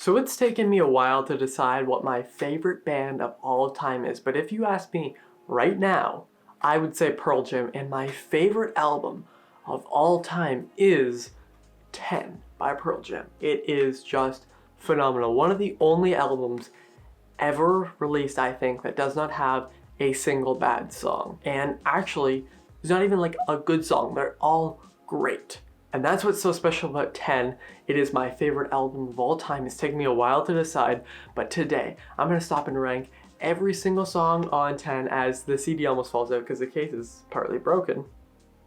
So it's taken me a while to decide what my favorite band of all time is, but if you ask me right now, I would say Pearl Jam, and my favorite album of all time is 10 by Pearl Jam. It is just phenomenal. One of the only albums ever released, I think, that does not have a single bad song. And actually, there's not even like a good song. They're all great. And that's what's so special about 10. It is my favorite album of all time. It's taken me a while to decide, but today I'm gonna stop and rank every single song on 10 as the CD almost falls out because the case is partly broken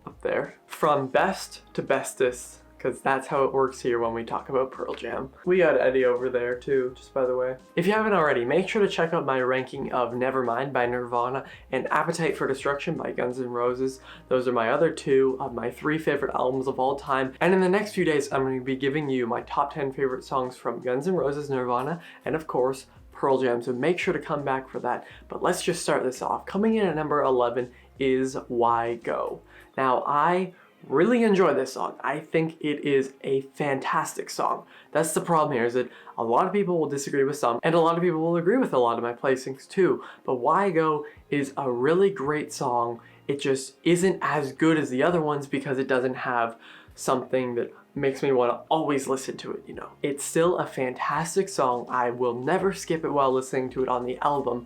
up there. From best to bestest, because that's how it works here when we talk about Pearl Jam. We got Eddie over there too, just by the way. If you haven't already, make sure to check out my ranking of Nevermind by Nirvana and Appetite for Destruction by Guns N' Roses. Those are my other two of my 3 favorite albums of all time. And in the next few days, I'm going to be giving you my top 10 favorite songs from Guns N' Roses, Nirvana, and of course, Pearl Jam, so make sure to come back for that. But let's just start this off. Coming in at number 11 is Why Go. Now, I really enjoy this song. I think it is a fantastic song. That's the problem here, is that a lot of people will disagree with some, and a lot of people will agree with a lot of my placings too. But Why Go is a really great song. It just isn't as good as the other ones because it doesn't have something that makes me want to always listen to it, you know. It's still a fantastic song. I will never skip it while listening to it on the album,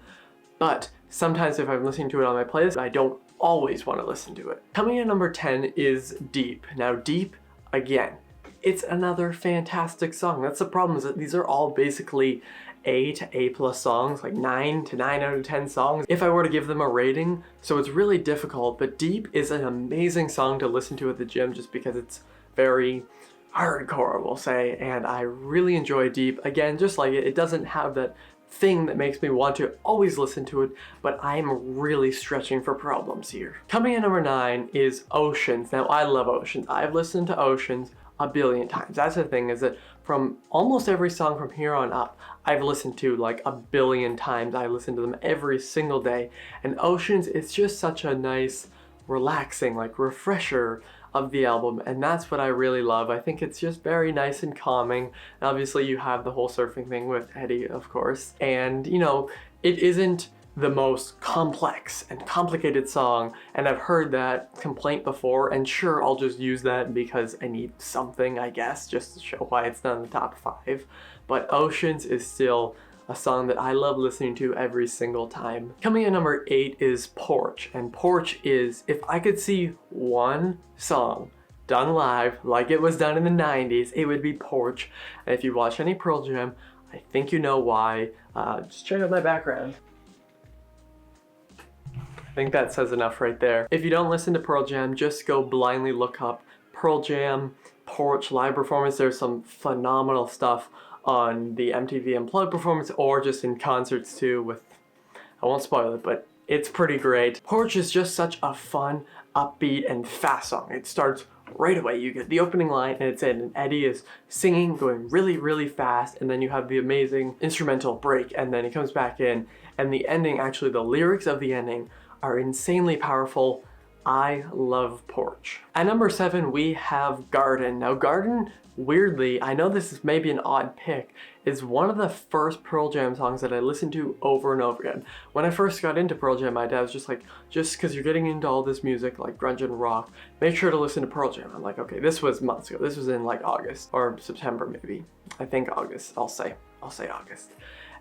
but sometimes if I'm listening to it on my playlist, I don't always want to listen to it. Coming in number 10 is Deep. Now Deep, again, it's another fantastic song. That's the problem, is that these are all basically A to A plus songs, like 9 to 9 out of 10 songs if I were to give them a rating. So it's really difficult, but Deep is an amazing song to listen to at the gym just because it's very hardcore, we'll say, and I really enjoy Deep. Again, just like it doesn't have that thing that makes me want to always listen to it, but I'm really stretching for problems here. Coming in number 9 is Oceans. Now I love Oceans. I've listened to Oceans a billion times. That's the thing, is that from almost every song from here on up, I've listened to like a billion times. I listen to them every single day, and Oceans is just such a nice, relaxing, like refresher of the album, and that's what I really love. I think it's just very nice and calming. And obviously you have the whole surfing thing with Eddie, of course, and you know, it isn't the most complex and complicated song, and I've heard that complaint before, and sure, I'll just use that because I need something, I guess, just to show why it's not in the top 5. But Oceans is still a song that I love listening to every single time. Coming in number 8 is Porch, and Porch is, if I could see one song done live like it was done in the 90s, it would be Porch. And if you watch any Pearl Jam, I think you know why. Just check out my background. I think that says enough right there. If you don't listen to Pearl Jam, just go blindly look up Pearl Jam, Porch live performance. There's some phenomenal stuff on the MTV Unplugged performance, or just in concerts too with, I won't spoil it, but it's pretty great. Porch is just such a fun, upbeat, and fast song. It starts right away. You get the opening line and it's in, and Eddie is singing, going really, really fast, and then you have the amazing instrumental break, and then he comes back in, and the ending, actually the lyrics of the ending are insanely powerful. I love Porch. At number 7, we have Garden. Now Garden, weirdly, I know this is maybe an odd pick, is one of the first Pearl Jam songs that I listened to over and over again. When I first got into Pearl Jam, my dad was just like, just because you're getting into all this music like grunge and rock, make sure to listen to Pearl Jam. I'm like, okay, this was months ago. This was in like August or September maybe. I think August, I'll say August.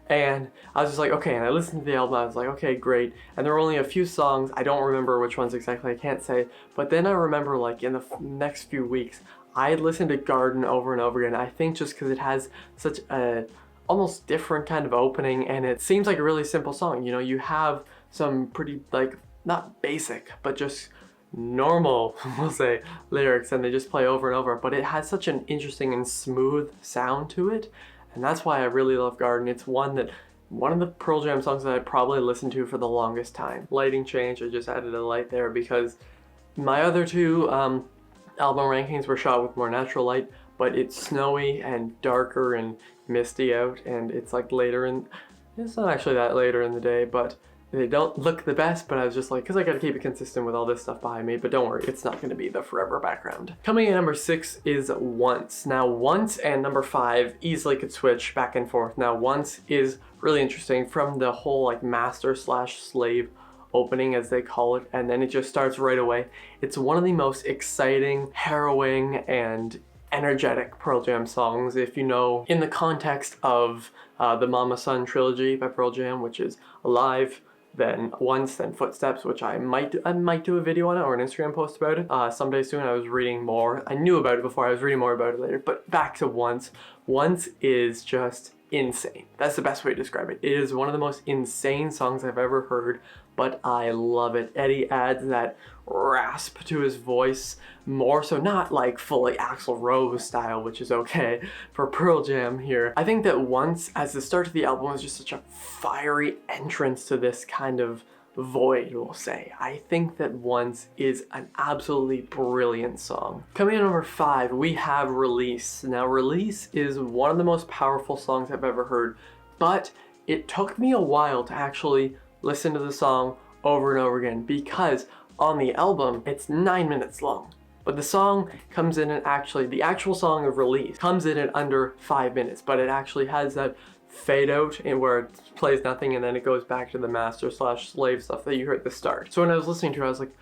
And I was just like, okay, and I listened to the album, I was like, okay, great. And there were only a few songs, I don't remember which ones exactly, I can't say, but then I remember like in the next few weeks, I listened to Garden over and over again. I think just because it has such a almost different kind of opening, and it seems like a really simple song. You know, you have some pretty, like, not basic, but just normal, we'll say, lyrics, and they just play over and over, but it has such an interesting and smooth sound to it. And that's why I really love Garden. It's one of the Pearl Jam songs that I probably listened to for the longest time. Lighting change, I just added a light there because my other two album rankings were shot with more natural light, but it's snowy and darker and misty out, and it's like it's not actually that later in the day, but They don't look the best, but I was just like, because I gotta keep it consistent with all this stuff behind me, but don't worry, it's not gonna be the forever background. Coming in number 6 is Once. Now, Once and number 5 easily could switch back and forth. Now, Once is really interesting from the whole like master slash slave opening, as they call it, and then it just starts right away. It's one of the most exciting, harrowing, and energetic Pearl Jam songs, if you know, in the context of the Mama Son trilogy by Pearl Jam, which is Alive, then Once, then Footsteps, which I might do a video on it or an Instagram post about it someday soon. I was reading more. I knew about it before. I was reading more about it later. But back to Once. Once is just insane. That's the best way to describe it. It is one of the most insane songs I've ever heard, but I love it. Eddie adds that rasp to his voice, more so not like fully Axl Rose style, which is okay for Pearl Jam here. I think that Once, as the start of the album, was just such a fiery entrance to this kind of void, we'll say. I think that Once is an absolutely brilliant song. Coming in number 5, we have Release. Now, Release is one of the most powerful songs I've ever heard, but it took me a while to actually listen to the song over and over again, because on the album, it's 9 minutes long. But the song comes in and the actual song of Release comes in at under 5 minutes, but it actually has that fade out and where it plays nothing and then it goes back to the master slash slave stuff that you heard at the start. So when I was listening to it, I was like,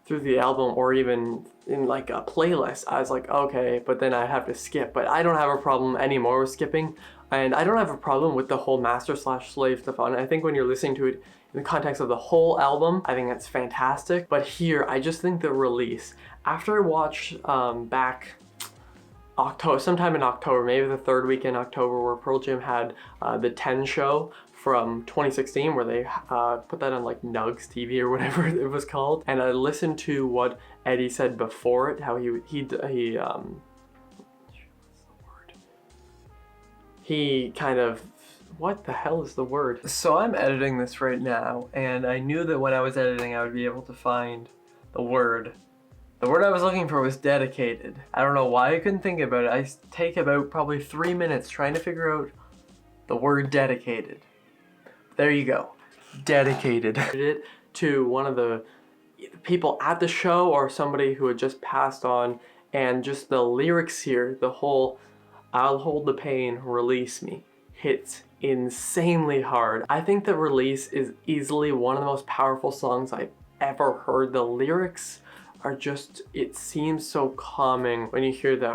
through the album or even in like a playlist, I was like, okay, but then I have to skip. But I don't have a problem anymore with skipping, and I don't have a problem with the whole master slash slave stuff on it. I think when you're listening to it in the context of the whole album, I think that's fantastic. But here, I just think the Release, after I watched back October, sometime in October, maybe the 3rd week in October, where Pearl Jam had the 10 show from 2016, where they put that on like Nugs TV or whatever it was called, and I listened to what Eddie said before it, how he kind of, what the hell is the word? So I'm editing this right now, and I knew that when I was editing I would be able to find the word. The word I was looking for was dedicated. I don't know why I couldn't think about it. I take about probably 3 minutes trying to figure out the word dedicated. There you go. Dedicated. It to one of the people at the show or somebody who had just passed on, and just the lyrics here, the whole "I'll hold the pain, release me" hits insanely hard. I think that Release is easily one of the most powerful songs I've ever heard. The lyrics are just, it seems so calming when you hear the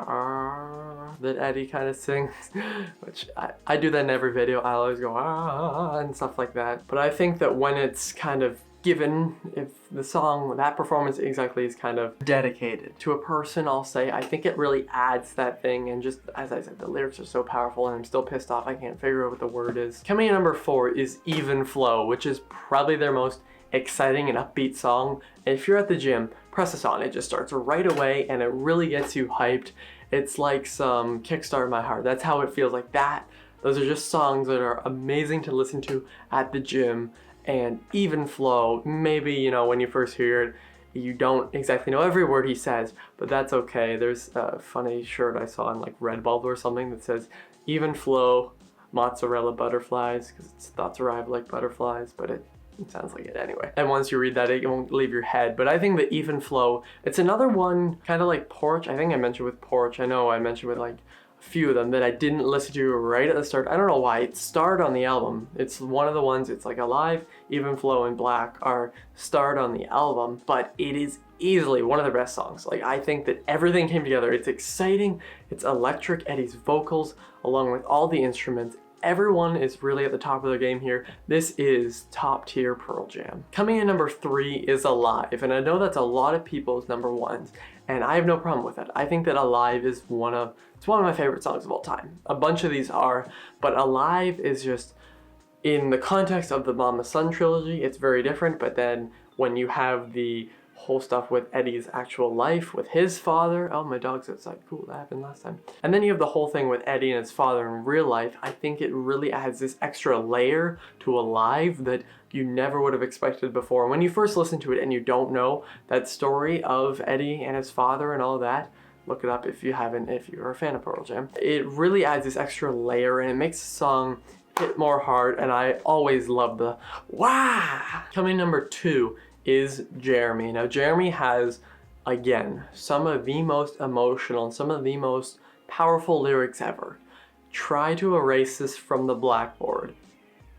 that Eddie kind of sings, which I do that in every video. I always go and stuff like that. But I think that when it's kind of given, if the song, that performance exactly is kind of dedicated to a person, I'll say, I think it really adds that thing. And just as I said, the lyrics are so powerful, and I'm still pissed off I can't figure out what the word is. Coming in number 4 is Even Flow, which is probably their most exciting and upbeat song. And if you're at the gym, press this on. It just starts right away and it really gets you hyped. It's like some Kickstart My Heart. That's how it feels like that. Those are just songs that are amazing to listen to at the gym. And Even Flow, maybe, you know, when you first hear it, you don't exactly know every word he says, but that's okay. There's a funny shirt I saw in like Redbubble or something that says Even Flow, mozzarella butterflies, because its thoughts arrive like butterflies, but it sounds like it anyway. And once you read that, it won't leave your head. But I think the Even Flow, it's another one kind of like Porch. I think I mentioned with Porch. I know I mentioned with like a few of them that I didn't listen to right at the start. I don't know why. It starred on the album. It's one of the ones, it's like Alive, Even Flow, and Black are starred on the album, but it is easily one of the best songs. Like, I think that everything came together. It's exciting, it's electric, Eddie's vocals, along with all the instruments. Everyone is really at the top of their game here. This is top tier Pearl Jam. Coming in number 3 is Alive, and I know that's a lot of people's number ones, and I have no problem with that. I think that Alive is one of my favorite songs of all time. A bunch of these are, but Alive is just, in the context of the Mama Son trilogy, it's very different, but then when you have the whole stuff with Eddie's actual life with his father. Oh, my dog's outside. Cool, that happened last time. And then you have the whole thing with Eddie and his father in real life. I think it really adds this extra layer to Alive that you never would have expected before. When you first listen to it and you don't know that story of Eddie and his father and all that, look it up if you haven't, if you're a fan of Pearl Jam. It really adds this extra layer and it makes the song hit more hard, and I always love the wah. Coming number 2 is Jeremy. Now Jeremy has, again, some of the most emotional and some of the most powerful lyrics ever. Try to erase this from the blackboard.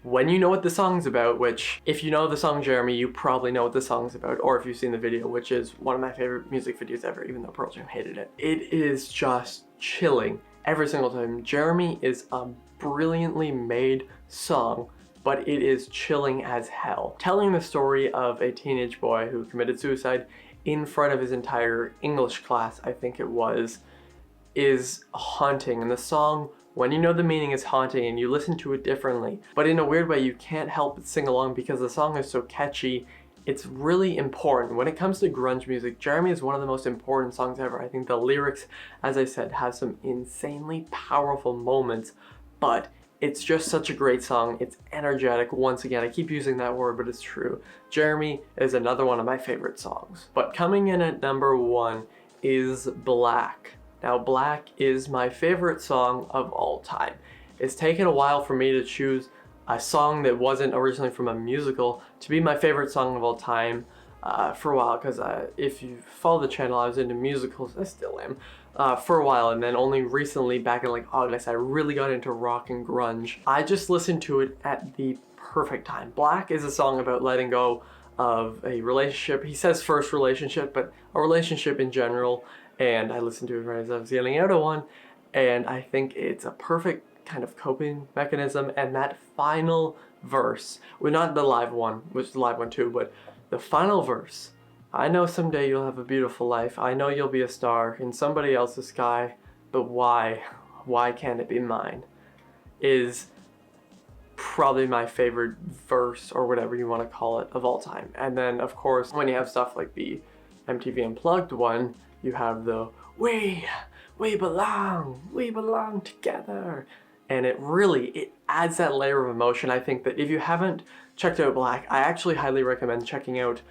When you know what the song's about, which if you know the song Jeremy, you probably know what the song's about, or if you've seen the video, which is one of my favorite music videos ever, even though Pearl Jam hated it. It is just chilling every single time. Jeremy is a brilliantly made song, but it is chilling as hell. Telling the story of a teenage boy who committed suicide in front of his entire English class, I think it was, is haunting. And the song, when you know the meaning, is haunting and you listen to it differently. But in a weird way, you can't help but sing along because the song is so catchy. It's really important. When it comes to grunge music, Jeremy is one of the most important songs ever. I think the lyrics, as I said, have some insanely powerful moments, but it's just such a great song. It's energetic. Once again, I keep using that word, but it's true. Jeremy is another one of my favorite songs. But coming in at number 1 is Black. Now, Black is my favorite song of all time. It's taken a while for me to choose a song that wasn't originally from a musical to be my favorite song of all time for a while, because if you follow the channel, I was into musicals, I still am, for a while, and then only recently, back in like August, I really got into rock and grunge. I just listened to it at the perfect time. Black is a song about letting go of a relationship. He says first relationship, but a relationship in general, and I listened to it right as I was getting out of one, and I think it's a perfect kind of coping mechanism. And that final verse, well, not the live one, which is the live one too, but the final verse, I know someday you'll have a beautiful life, I know you'll be a star in somebody else's sky, but why can't it be mine, is probably my favorite verse, or whatever you want to call it, of all time. And then of course, when you have stuff like the MTV Unplugged one, you have the we belong together, and it adds that layer of emotion. I think that if you haven't checked out Black, I actually highly recommend checking out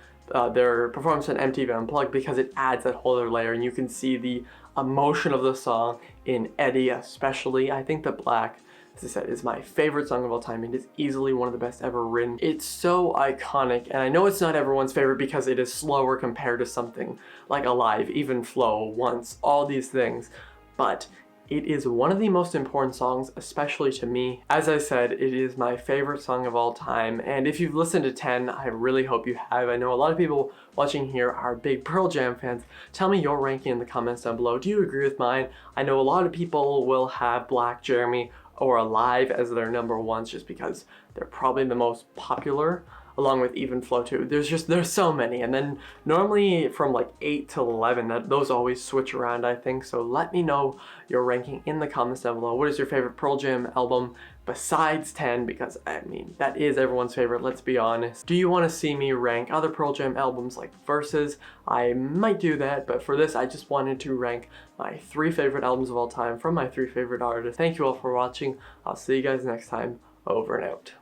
their performance on MTV Unplugged, because it adds that whole other layer, and you can see the emotion of the song in Eddie especially. I think that Black, as I said, is my favorite song of all time. It is easily one of the best ever written. It's so iconic, and I know it's not everyone's favorite because it is slower compared to something like Alive, Even Flow, Once, all these things, but it is one of the most important songs, especially to me. As I said, it is my favorite song of all time, and if you've listened to 10, I really hope you have. I know a lot of people watching here are big Pearl Jam fans. Tell me your ranking in the comments down below. Do you agree with mine? I know a lot of people will have Black, Jeremy, or Alive as their number ones just because they're probably the most popular, along with Even Flow too. There's so many, and then normally from like 8 to 11, those always switch around, I think. So let me know your ranking in the comments down below. What is your favorite Pearl Jam album besides 10? Because I mean, that is everyone's favorite, let's be honest. Do you want to see me rank other Pearl Jam albums like Versus? I might do that, but for this I just wanted to rank my 3 favorite albums of all time from my 3 favorite artists. Thank you all for watching. I'll see you guys next time. Over and out.